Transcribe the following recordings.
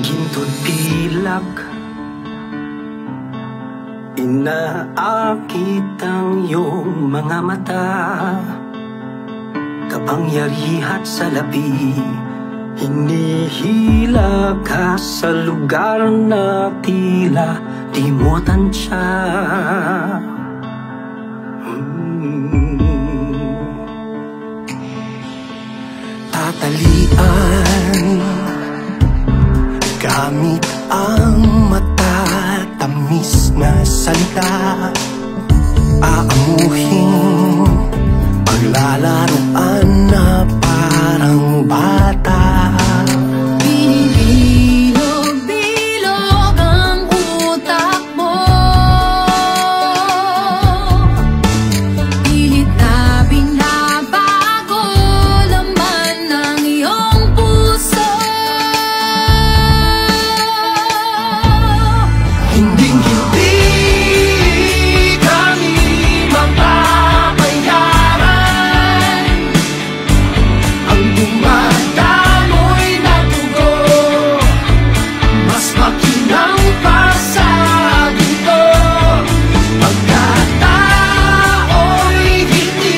Gintod pilak, inaakit ang iyong mga mata. Kapangyarihan sa labi, hinihila ka sa lugar na tila di mo tansya. Tatalian gamit ang matatamis na salita, aamuhin paglalaruan na parang bata. Binibilog-bilog ang utak mo, pilit na binabago laman ng iyong puso. Hinding-hindi kami mapapayaran ang dumadamoy na dugo, mas makinang pa sa ginto. Pagkatao'y hindi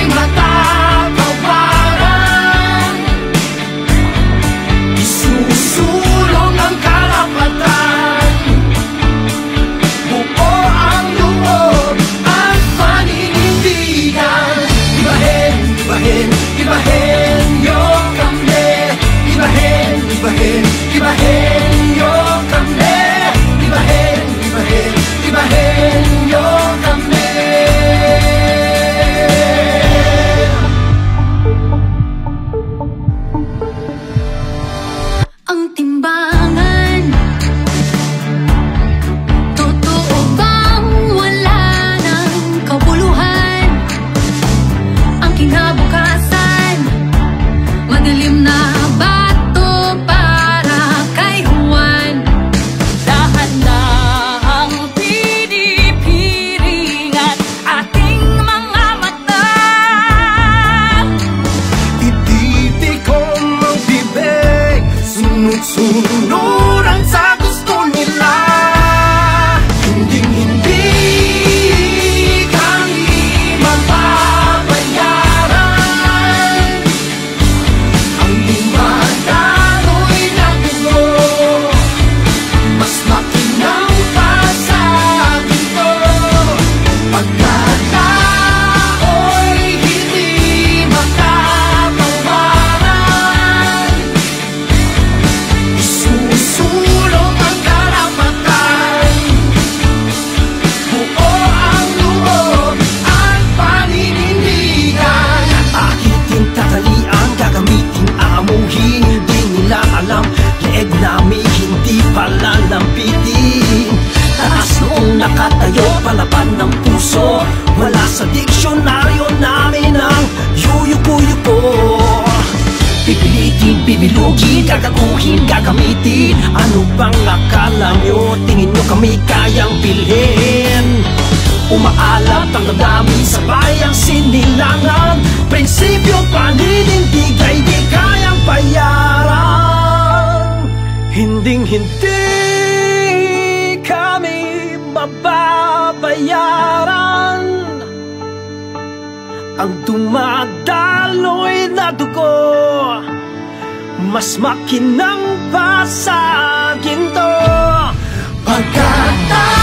matatawaran, isusulong ang karapatan. Buo ang loob at paninindigan. Ibahin, ibahin, ibahin niyo kami. Ibahin, ibahin, ibahin niyo kami. Ibahin, ibahin, ibahin niyo kami. Ang timbangan, totoo bang wala ng kabuluhan? Ang kinabukasan, madilim na bato para kay Juan. Dahan-dahang pinipiringan ating mga mata. Ititikom ang bibig, sunod-sunod ang sa gusto nila. Hinding-hindi kami mapapayaran ang dumadaroy na dugo, mas makinang pa sa ginto. Pagkatao'y hindi matatawaran, isusulong ang karapatan. Buo ang loob at paninindigan. Akitin, tatalian, gagamitin, aamuhin. Hindi nila alam, leeg namin hindi pala lampitin. Taas noong nakatayo, palaban ng puso. Wala sa diksyonaryo namin ang yuyuko-yuko. Pipilitin, bibilugin, gagaguhin, gagamitin. Ano bang akala nyo? Tingin nyo kami kayang bilhin? Umaalat ang damdamin sa bayang sinilangan. Prinsipyo, paninindigay, di kayang bayaran. Hinding-hindi kami mababayaran ang dumadaloy na dugo, mas makinang pa sa ginto. Pagkataon